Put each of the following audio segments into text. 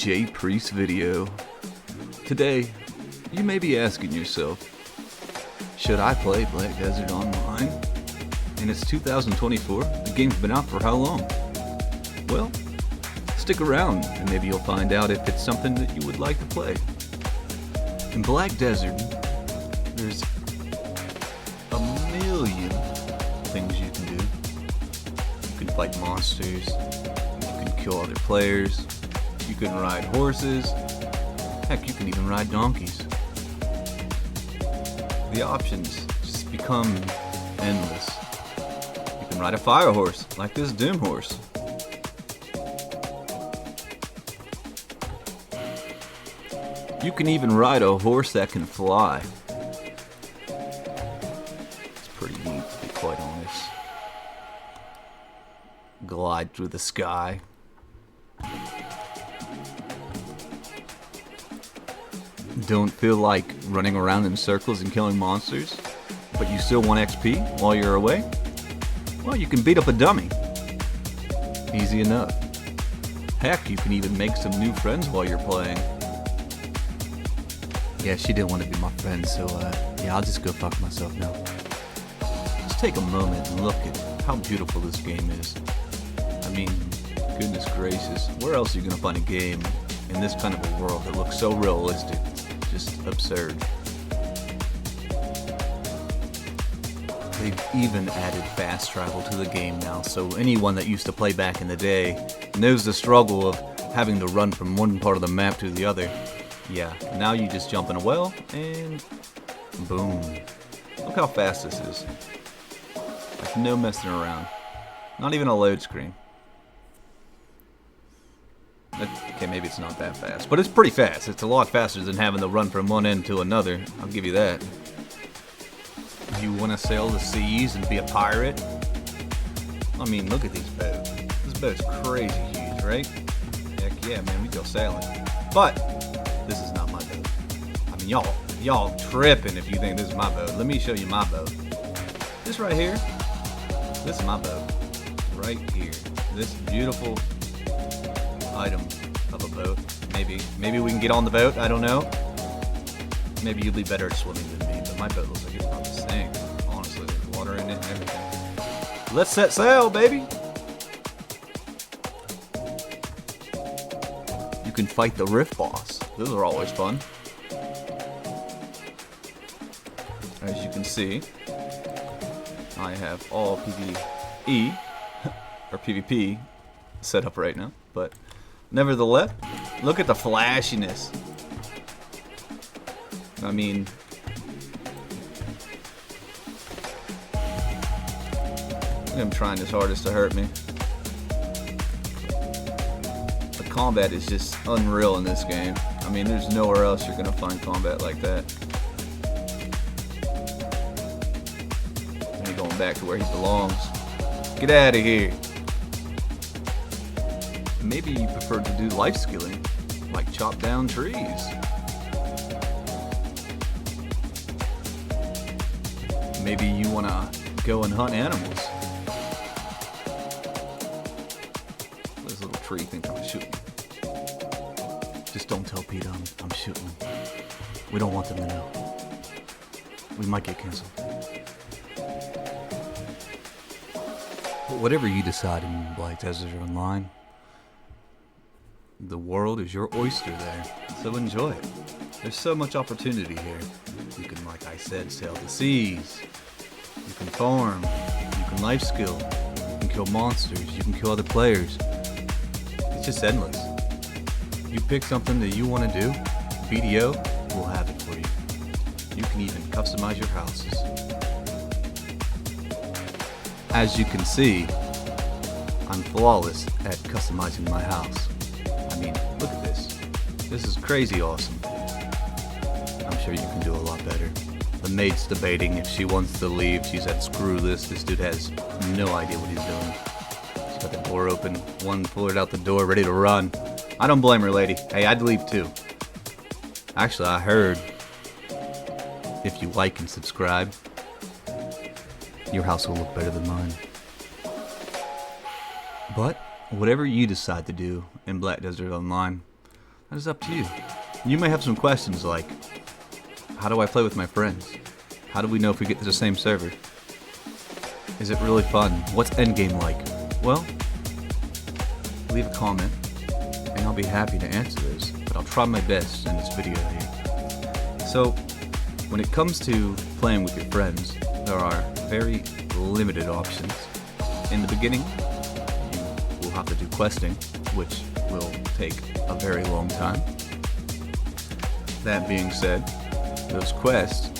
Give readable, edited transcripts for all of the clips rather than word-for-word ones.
DJ Priest video. Today, you may be asking yourself, should I play Black Desert Online? And it's 2024, the game's been out for how long? Well, stick around and maybe you'll find out if it's something that you would like to play. In Black Desert, there's a million things you can do. You can fight monsters, you can kill other players, you can ride horses, heck, you can even ride donkeys. The options just become endless. You can ride a fire horse, like this Doom horse. You can even ride a horse that can fly. It's pretty neat, to be quite honest. Glide through the sky. Don't feel like running around in circles and killing monsters, but you still want XP while you're away? Well, you can beat up a dummy. Easy enough. Heck, you can even make some new friends while you're playing. Yeah, she didn't want to be my friend, so yeah, I'll just go fuck myself now. Just take a moment and look at how beautiful this game is. I mean, goodness gracious, where else are you gonna find a game in this kind of a world that looks so realistic? It's just absurd. They've even added fast travel to the game now, so anyone that used to play back in the day knows the struggle of having to run from one part of the map to the other. Yeah, now you just jump in a well, and boom. Look how fast this is. Like, no messing around. Not even a load screen. Okay, maybe it's not that fast, but it's pretty fast. It's a lot faster than having to run from one end to another. I'll give you that. You want to sail the seas and be a pirate? I mean, look at these boats. This boat's crazy huge, right? Heck yeah, man, we go sailing. But this is not my boat. I mean, y'all tripping if you think this is my boat. Let me show you my boat. This right here, this is my boat. Right here. This beautiful item of a boat. Maybe we can get on the boat, I don't know. Maybe you'll be better at swimming than me, but my boat looks like it's about to sink. Honestly, there's water in it and everything. Let's set sail, baby! You can fight the Rift boss. Those are always fun. As you can see, I have all PvE, or PvP, set up right now, but nevertheless, look at the flashiness. I mean, I'm trying his hardest to hurt me. The combat is just unreal in this game. I mean, there's nowhere else you're gonna find combat like that. And he's going back to where he belongs. Get out of here. Maybe you prefer to do life skilling, like chop down trees. Maybe you want to go and hunt animals. This little tree thinks I'm shooting. Just don't tell Peter I'm shooting him. We don't want them to know. We might get canceled. But whatever you decide in Black Desert Online, the world is your oyster there, so enjoy it. There's so much opportunity here. You can, like I said, sail the seas. You can farm. You can life skill. You can kill monsters. You can kill other players. It's just endless. You pick something that you want to do, BDO will have it for you. You can even customize your houses. As you can see, I'm flawless at customizing my house. I mean, look at this. This is crazy awesome. I'm sure you can do a lot better. The maid's debating if she wants to leave. She said, screw this. This dude has no idea what he's doing. She's got the door open, one foot out the door, ready to run. I don't blame her, lady. Hey, I'd leave too. Actually, I heard if you like and subscribe, your house will look better than mine. But whatever you decide to do in Black Desert Online, That is up to you. You may have some questions like, how do I play with my friends? How do we know if we get to the same server? Is it really fun? What's endgame like? Well, leave a comment and I'll be happy to answer those, but I'll try my best in this video here. So, when it comes to playing with your friends, there are very limited options. In the beginning, you will have to do questing, which will take a very long time. That being said, those quests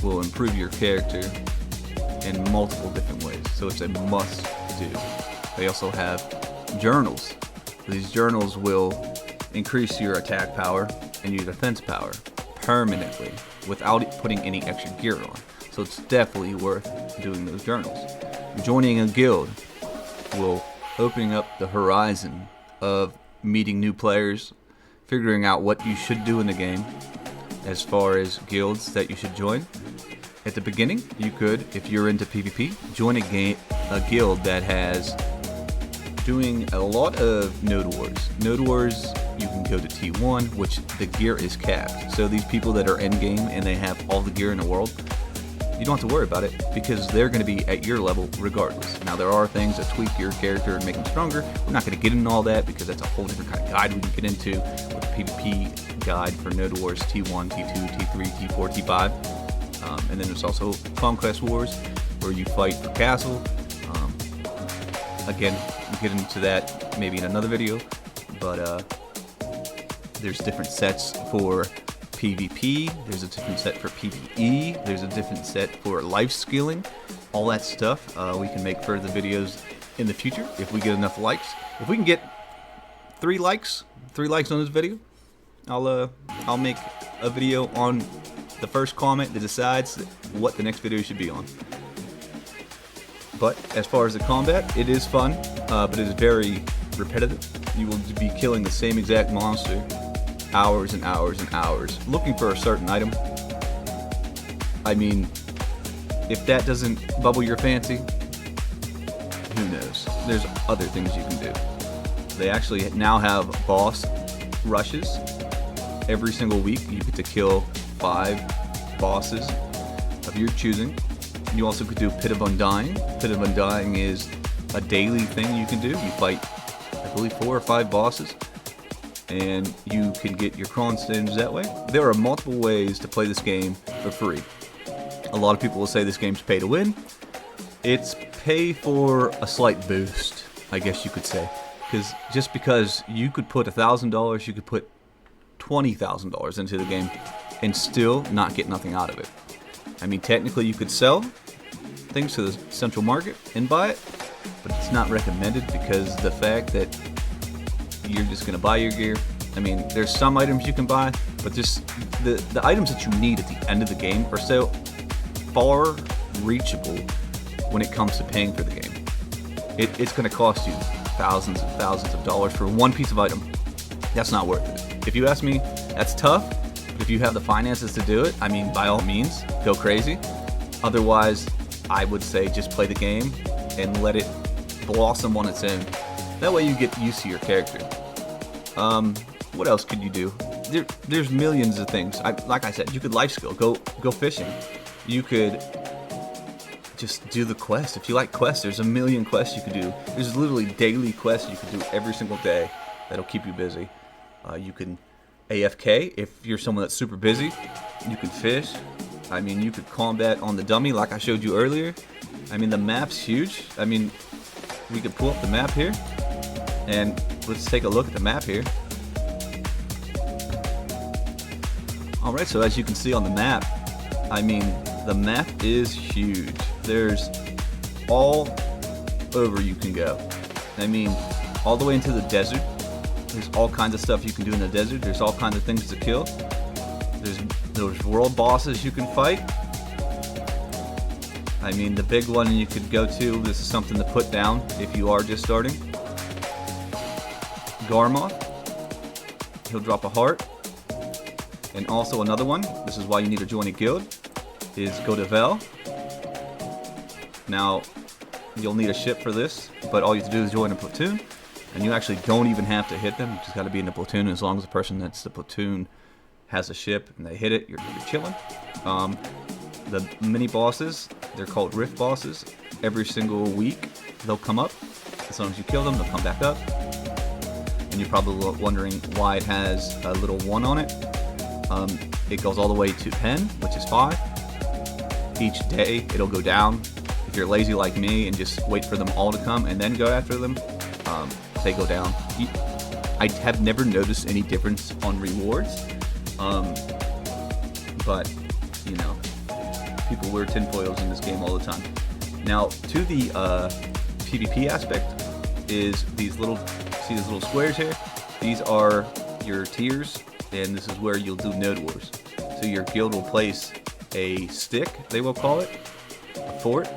will improve your character in multiple different ways, so it's a must do. They also have journals. These journals will increase your attack power and your defense power permanently without putting any extra gear on. So it's definitely worth doing those journals. Joining a guild will open up the horizon of meeting new players, figuring out what you should do in the game as far as guilds that you should join. At the beginning, you could, if you're into PvP, join a guild that has doing a lot of node wars. Node wars, you can go to T1, which the gear is capped. So these people that are endgame and they have all the gear in the world, you don't have to worry about it because they're going to be at your level regardless. Now there are things that tweak your character and make them stronger. We're not going to get into all that because that's a whole different kind of guide we can get into with the PvP guide for node wars T1, T2, T3, T4, T5. And then there's also Conquest Wars, where you fight for castle. Again, we'll get into that maybe in another video, but there's different sets for PvP, there's a different set for PvE, there's a different set for life skilling, all that stuff. We can make further videos in the future if we get enough likes. If we can get 3 likes on this video, I'll make a video on the first comment that decides what the next video should be on. But as far as the combat, it is fun, but it is very repetitive. You will be killing the same exact monster hours and hours and hours, looking for a certain item. I mean, if that doesn't bubble your fancy, who knows? There's other things you can do. They actually now have boss rushes. Every single week, you get to kill 5 bosses of your choosing. You also could do Pit of Undying. Pit of Undying is a daily thing you can do. You fight, I believe, 4 or 5 bosses, and you can get your cron stones that way. There are multiple ways to play this game for free. A lot of people will say this game's pay to win. It's pay for a slight boost, I guess you could say. Because just because you could put $1,000, you could put $20,000 into the game and still not get nothing out of it. I mean, technically you could sell things to the central market and buy it, but it's not recommended because the fact that you're just going to buy your gear. I mean, there's some items you can buy, but just the items that you need at the end of the game are so far reachable when it comes to paying for the game. It's going to cost you thousands and thousands of dollars for one piece of item. That's not worth it. If you ask me, that's tough, but if you have the finances to do it, I mean, by all means, go crazy. Otherwise, I would say just play the game and let it blossom on its own. That way you get used to your character. What else could you do? There's millions of things. Like I said, you could life skill, go fishing. You could just do the quest. If you like quests, there's a million quests you could do. There's literally daily quests you could do every single day that'll keep you busy. You can AFK if you're someone that's super busy. You can fish. I mean, you could combat on the dummy like I showed you earlier. I mean, the map's huge. I mean, we could pull up the map here, and let's take a look at the map here. Alright, so as you can see on the map, I mean, the map is huge. There's all over you can go. I mean, all the way into the desert. There's all kinds of stuff you can do in the desert. There's all kinds of things to kill. There's world bosses you can fight. I mean, the big one you could go to, this is something to put down if you are just starting. Garmoth. He'll drop a heart. And also another one, this is why you need to join a guild, is Godevel. Now, you'll need a ship for this, but all you have to do is join a platoon. And you actually don't even have to hit them. You just got to be in the platoon. As long as the person that's the platoon has a ship and they hit it, you're chilling. The mini bosses, they're called rift bosses. Every single week they'll come up. As long as you kill them, they'll come back up. And you're probably wondering why it has a little 1 on it. It goes all the way to 10, which is 5. Each day it'll go down. If you're lazy like me and just wait for them all to come and then go after them, they go down. I have never noticed any difference on rewards, but you know, people wear tinfoils in this game all the time. Now, to the PvP aspect, is these little squares here? These are your tiers, and this is where you'll do node wars. So your guild will place a stick, they will call it, a fort,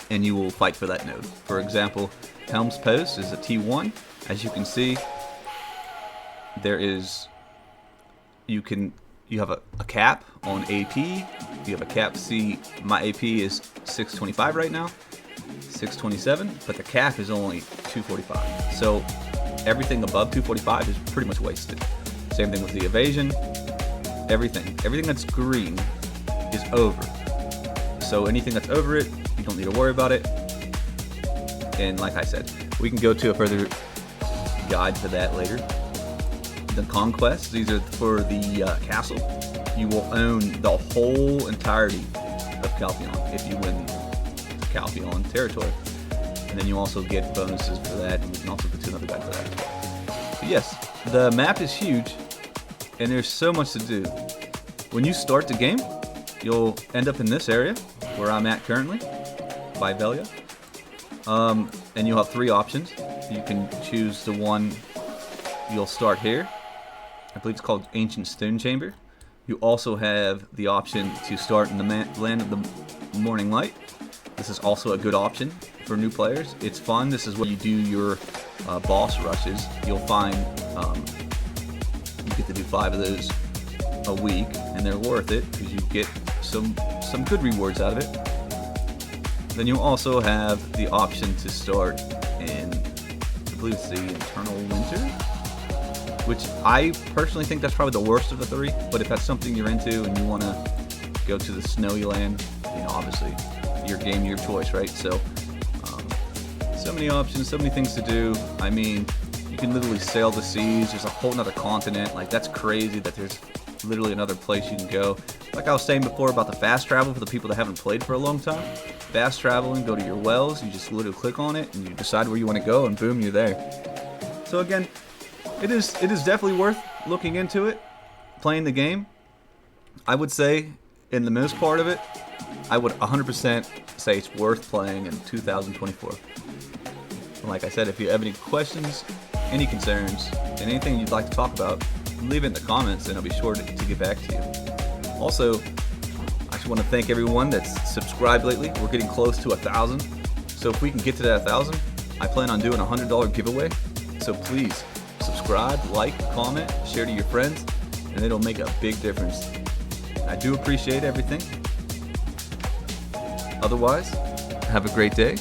and you will fight for that node. For example, Helm's Post is a T1. As you can see, there is, you have a cap on AP. You have a cap. See, my AP is 625 right now, 627, but the cap is only 245. So everything above 245 is pretty much wasted. Same thing with the evasion. Everything that's green is over. So anything that's over it, you don't need to worry about it. And like I said, we can go to a further guide to that later. The conquests, these are for the castle. You will own the whole entirety of Calpheon if you win the Calpheon territory. And then you also get bonuses for that, and we can also go to another guide for that as well. But yes, the map is huge, and there's so much to do. When you start the game, you'll end up in this area, where I'm at currently, by Velia. And you'll have 3 options. You can choose the one, you'll start here. I believe it's called Ancient Stone Chamber. You also have the option to start in the Land of the Morning Light. This is also a good option for new players. It's fun. This is where you do your boss rushes. You'll find you get to do 5 of those a week, and they're worth it because you get some good rewards out of it. Then you'll also have the option to start in, I believe it's the Eternal Winter, which I personally think that's probably the worst of the 3, but if that's something you're into and you want to go to the snowy land, you know, obviously, your game, your choice, right? So, so many options, so many things to do. I mean, you can literally sail the seas. There's a whole nother continent. Like, that's crazy that there's literally another place you can go. Like I was saying before about the fast travel for the people that haven't played for a long time. Fast traveling, go to your wells, you just literally click on it and you decide where you want to go, and boom, you're there. So again, it is definitely worth looking into it, playing the game. I would say, in the most part of it, I would 100% say it's worth playing in 2024. And like I said, if you have any questions, any concerns, and anything you'd like to talk about, leave it in the comments and I'll be sure to get back to you. Also, I just want to thank everyone that's subscribed lately. We're getting close to 1,000. So if we can get to that 1,000, I plan on doing a $100 giveaway. So please subscribe, like, comment, share to your friends, and it'll make a big difference. I do appreciate everything. Otherwise, have a great day.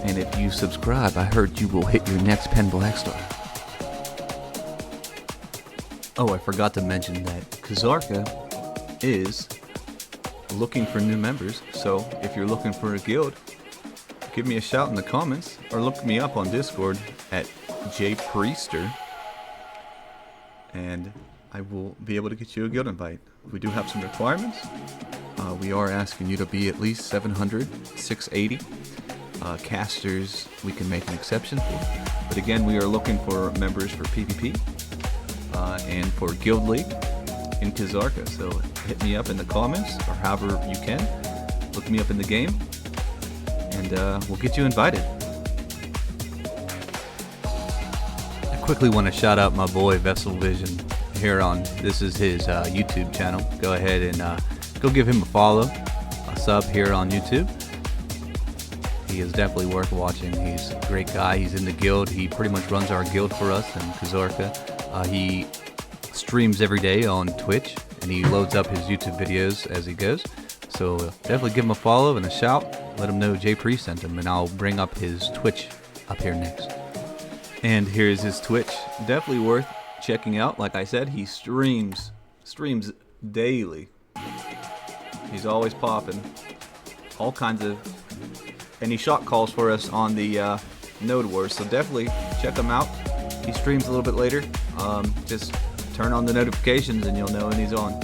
And if you subscribe, I heard you will hit your next Pen Black Star. Oh, I forgot to mention that Kazarka is looking for new members. So if you're looking for a guild, give me a shout in the comments or look me up on Discord at jpriester, and I will be able to get you a guild invite. We do have some requirements. We are asking you to be at least 700, 680. Casters we can make an exception for. But again, we are looking for members for PvP and for Guild League in Kazarka. So hit me up in the comments or however you can. Look me up in the game and we'll get you invited. I quickly want to shout out my boy Vessel Vision here on, this is his YouTube channel. Go ahead and go give him a follow, a sub here on YouTube. He is definitely worth watching. He's a great guy. He's in the guild. He pretty much runs our guild for us in Kazarka. He streams every day on Twitch, and he loads up his YouTube videos as he goes. So definitely give him a follow and a shout. let him know J Pre sent him, and I'll bring up his Twitch up here next. And here's his Twitch. Definitely worth checking out. Like I said, he streams daily. He's always popping all kinds of, and he shot calls for us on the Node Wars, so definitely check him out. He streams a little bit later. Just turn on the notifications and you'll know when he's on.